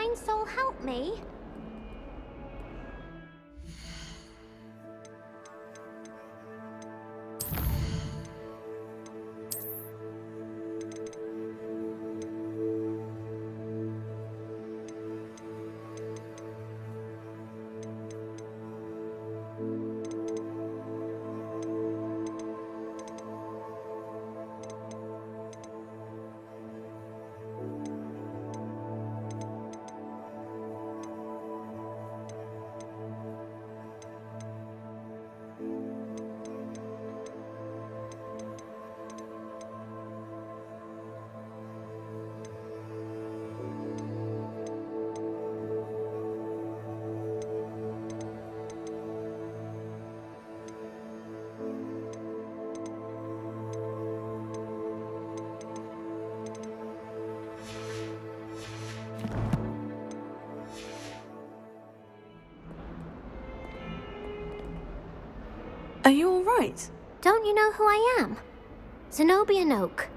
kind soul help me? Are you all right? Don't you know who I am? Zenobia Noak,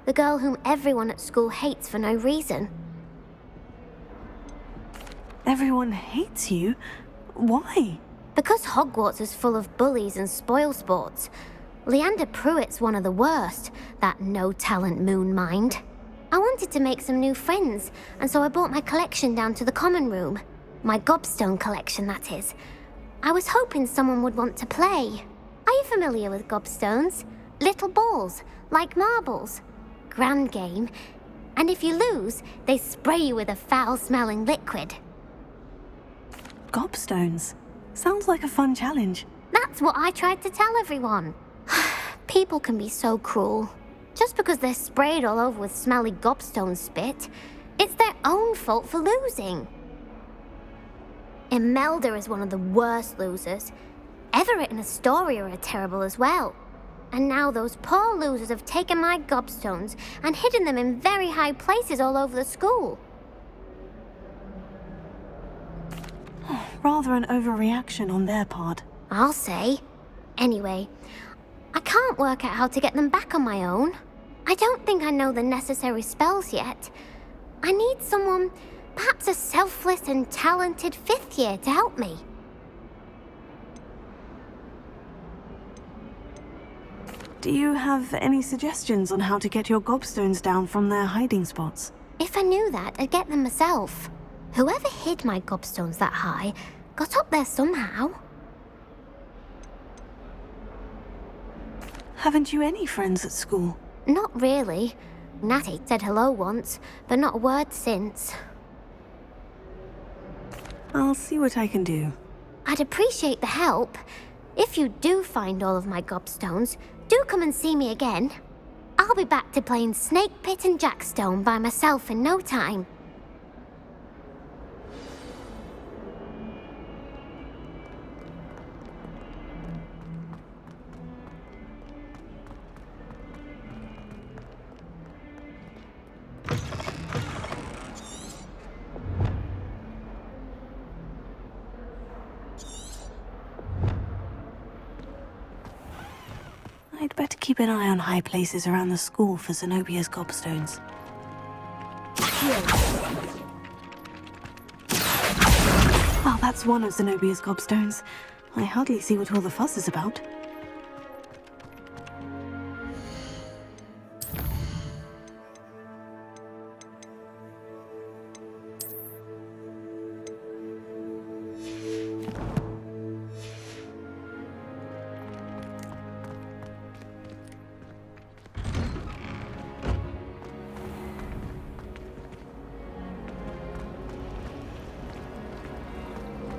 the girl whom everyone at school hates for no reason. Everyone hates you? Why? Because Hogwarts is full of bullies and spoilsports. Leander Pruitt's one of the worst, that no-talent moon mind. I wanted to make some new friends, and so I brought my collection down to the common room. My gobstone collection, that is. I was hoping someone would want to play. Are you familiar with gobstones? Little balls, like marbles. Grand game. And if you lose, they spray you with a foul-smelling liquid. Gobstones? Sounds like a fun challenge. That's what I tried to tell everyone. People can be so cruel. Just because they're sprayed all over with smelly gobstone spit, it's their own fault for losing. Imelda is one of the worst losers. Everett and Astoria are terrible as well. And now those poor losers have taken my gobstones and hidden them in very high places all over the school. Rather an overreaction on their part. I'll say. Anyway, I can't work out how to get them back on my own. I don't think I know the necessary spells yet. I need someone, perhaps a selfless and talented fifth year to help me. Do you have any suggestions on how to get your gobstones down from their hiding spots? If I knew that, I'd get them myself. Whoever hid my gobstones that high got up there somehow. Haven't you any friends at school? Not really. Natty said hello once, but not a word since. I'll see what I can do. I'd appreciate the help. If you do find all of my gobstones, do come and see me again. I'll be back to playing Snake Pit and Jackstone by myself in no time. I'd better keep an eye on high places around the school for Zenobia's gobstones. Well, that's one of Zenobia's gobstones. I hardly see what all the fuss is about.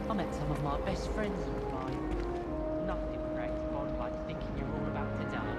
I met some of my best friends online. Nothing breaks bond like thinking you're all about to die.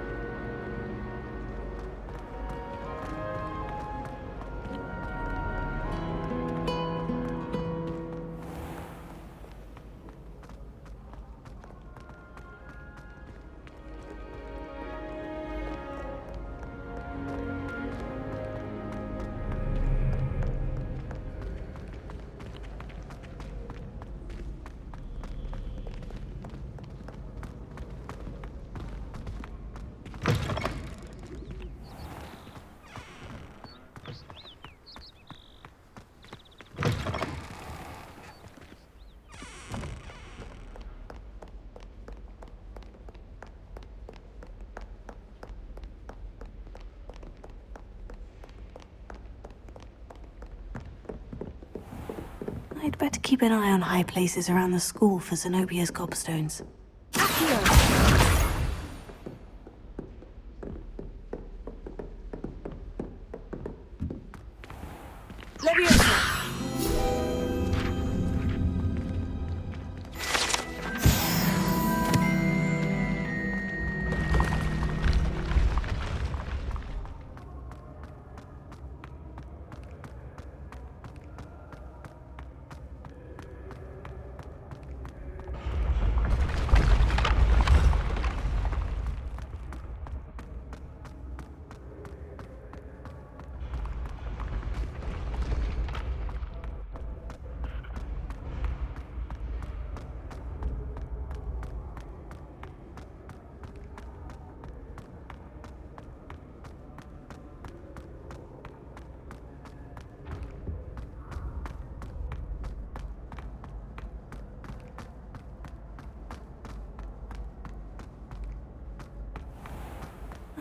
I'd better keep an eye on high places around the school for Zenobia's gobstones.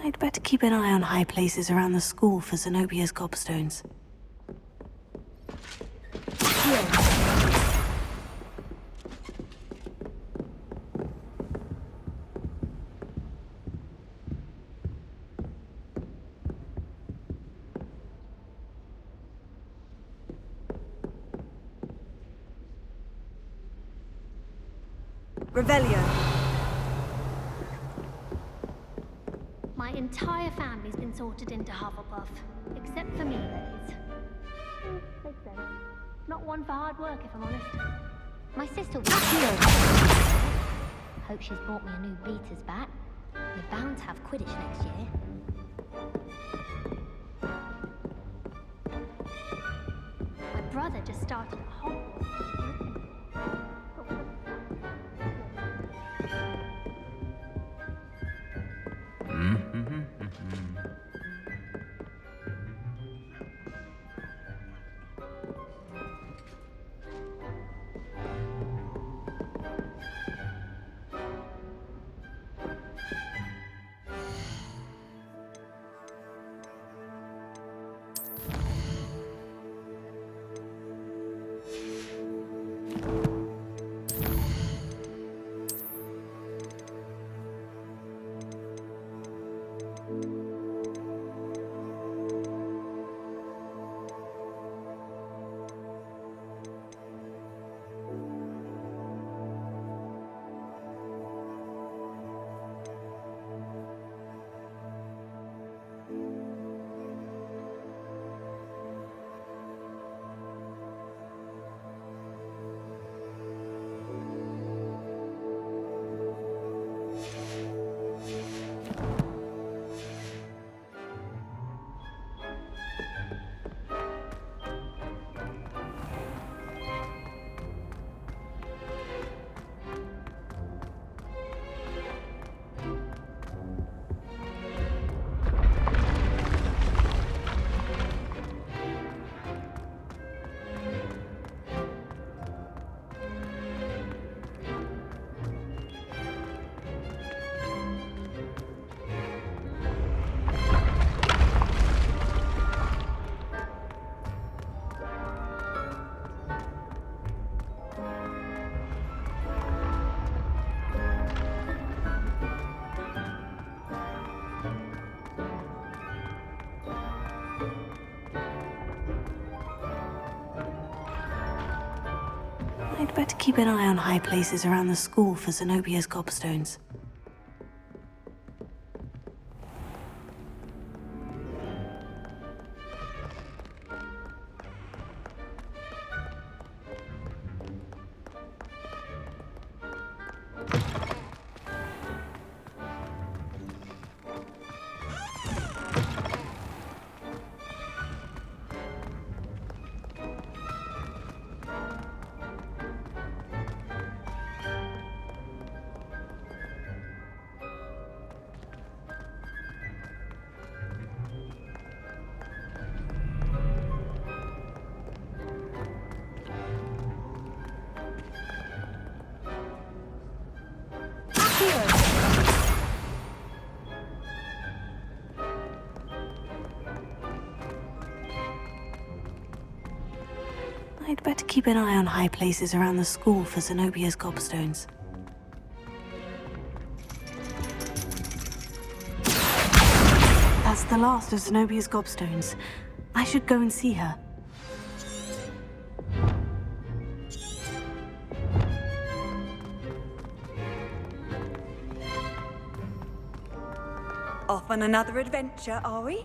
I'd better keep an eye on high places around the school for Zenobia's gobstones. Revelio. My entire family's been sorted into Hufflepuff, except for me, that is. Makes sense. Not one for hard work, if I'm honest. My sister was here. Hope she's bought me a new beater's bat. We're bound to have Quidditch next year. My brother just started at Hogwarts. I'd better keep an eye on high places around the school for Zenobia's gobstones. I'd better keep an eye on high places around the school for Zenobia's gobstones. That's the last of Zenobia's gobstones. I should go and see her. Off on another adventure, are we?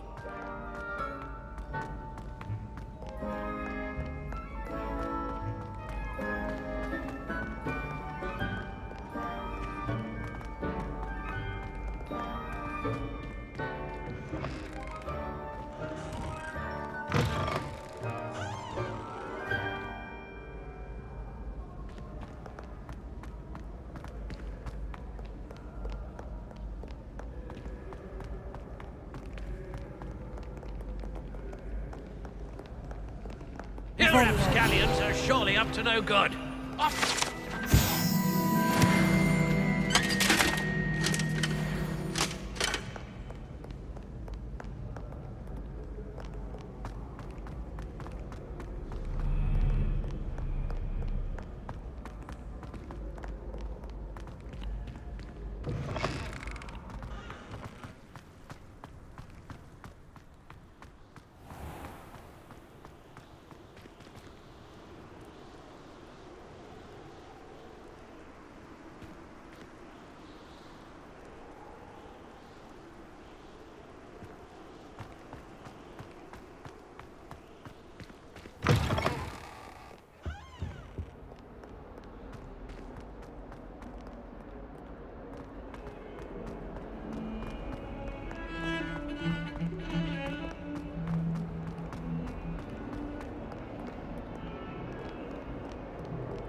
Your rapscallions are surely up to no good. Off!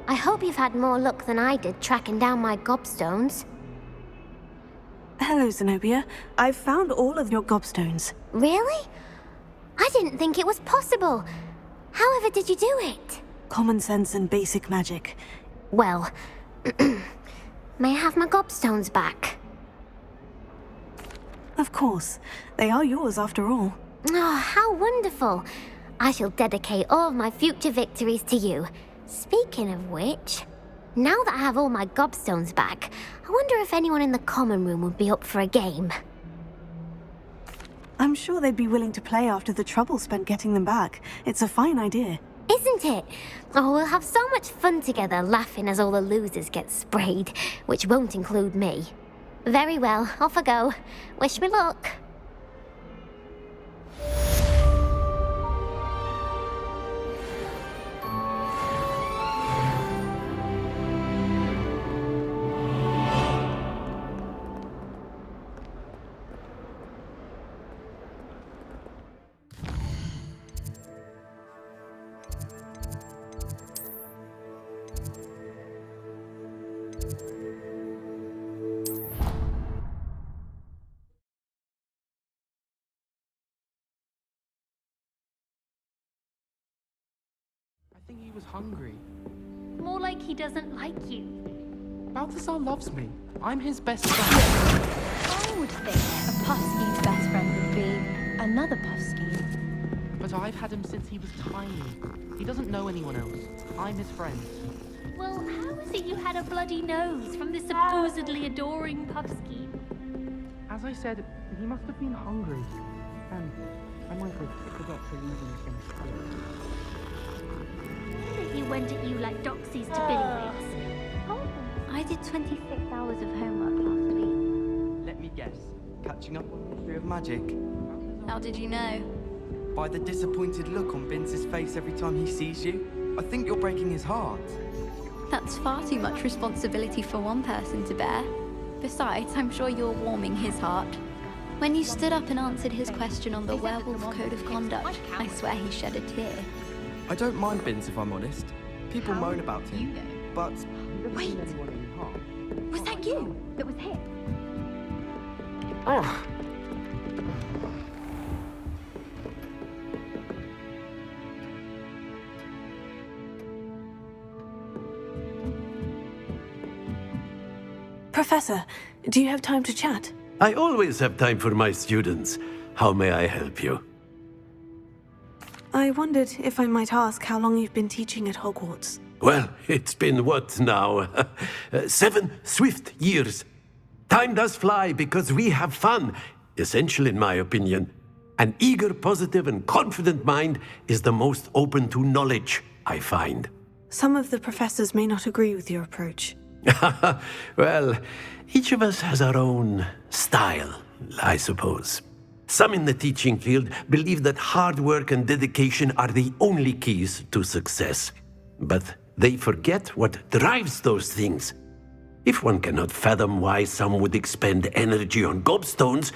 I hope you've had more luck than I did tracking down my gobstones. Hello, Zenobia. I've found all of your gobstones. Really? I didn't think it was possible. However did you do it? Common sense and basic magic. Well, may I have my gobstones back? Of course. They are yours after all. Oh, how wonderful. I shall dedicate all of my future victories to you. Speaking of which, now that I have all my gobstones back, I wonder if anyone in the common room would be up for a game. I'm sure they'd be willing to play after the trouble spent getting them back. It's a fine idea. Isn't it? Oh, we'll have so much fun together laughing as all the losers get sprayed, which won't include me. Very well, off I go. Wish me luck. I think he was hungry. More like he doesn't like you. Balthazar loves me. I'm his best friend. I would think a Puffskein's best friend would be another Puffskein. But I've had him since he was tiny. He doesn't know anyone else. I'm his friend. Well, how is it you had a bloody nose from this supposedly adoring Puffskein? As I said, he must have been hungry. And I might have forgot to leave him some food. He went at you like doxies to billywhigs. Oh, I did 26 hours of homework last week. Let me guess. Catching up on the history of magic? How did you know? By the disappointed look on Vince's face every time he sees you. I think you're breaking his heart. That's far too much responsibility for one person to bear. Besides, I'm sure you're warming his heart. When you stood up and answered his question on the werewolf code of conduct, I swear he shed a tear. I don't mind Vince if I'm honest. People moan about him, but... Wait! Was that you that was hit? Oh. Professor, do you have time to chat? I always have time for my students. How may I help you? I wondered if I might ask how long you've been teaching at Hogwarts. Well, it's been what now? 7 swift years. Time does fly because we have fun, essential in my opinion. An eager, positive, and confident mind is the most open to knowledge, I find. Some of the professors may not agree with your approach. Well, each of us has our own style, I suppose. Some in the teaching field believe that hard work and dedication are the only keys to success. But they forget what drives those things. If one cannot fathom why some would expend energy on gobstones,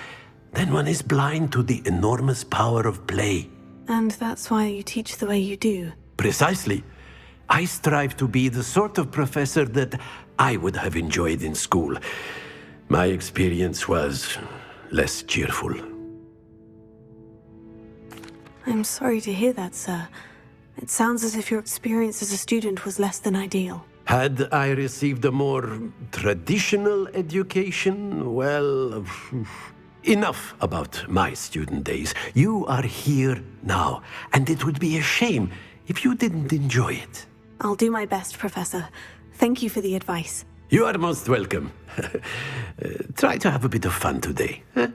then one is blind to the enormous power of play. And that's why you teach the way you do. Precisely. I strive to be the sort of professor that I would have enjoyed in school. My experience was less cheerful. I'm sorry to hear that, sir. It sounds as if your experience as a student was less than ideal. Had I received a more traditional education, well, enough about my student days. You are here now, and it would be a shame if you didn't enjoy it. I'll do my best, Professor. Thank you for the advice. You are most welcome. Try to have a bit of fun today. Huh?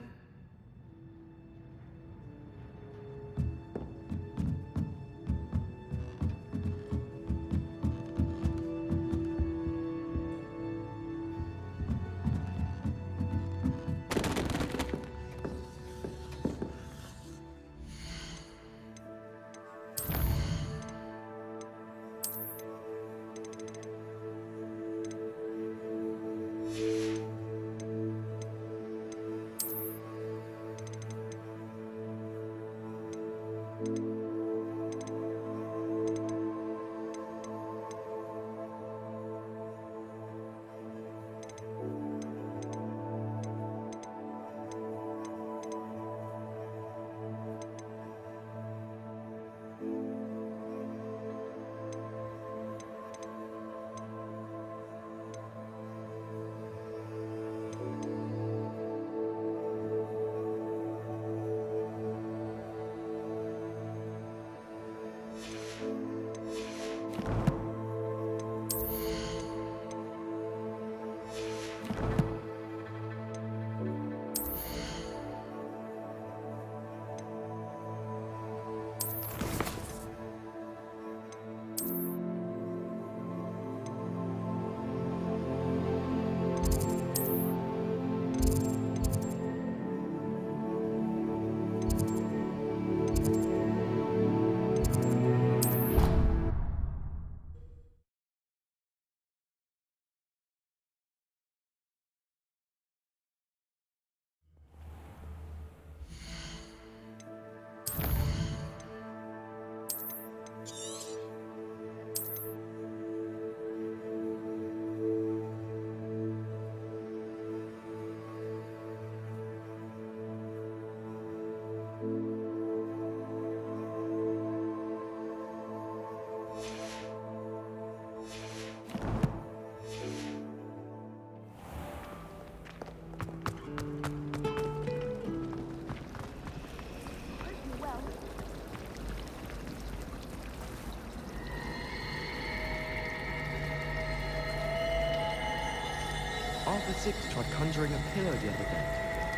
Arthur Six tried conjuring a pillow the other day.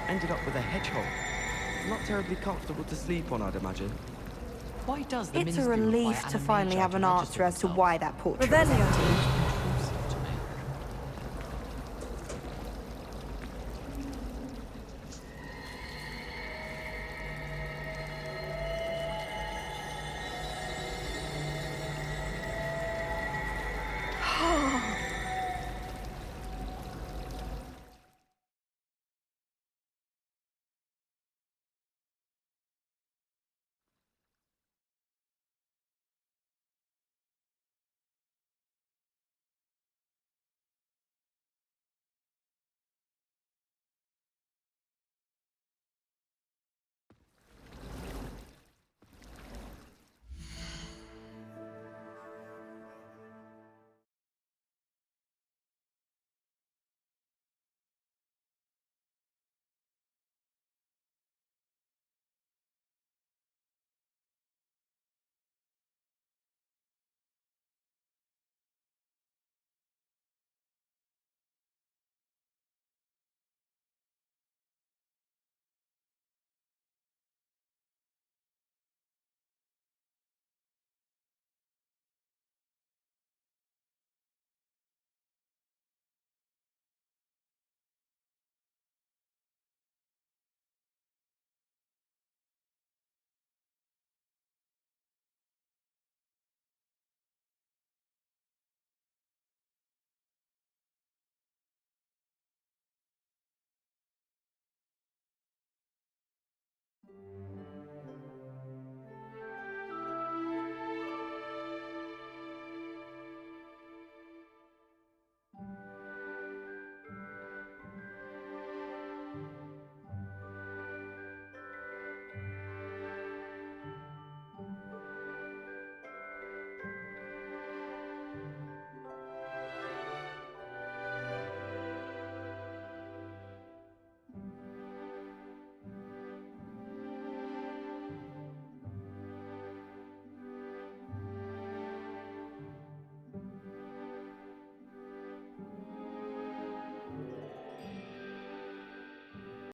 Ended up with a hedgehog. Not terribly comfortable to sleep on, I'd imagine. Why does the It's a Ministry relief require to finally animator have an to answer register as to themselves? why that portrait Revelio. was tattooed.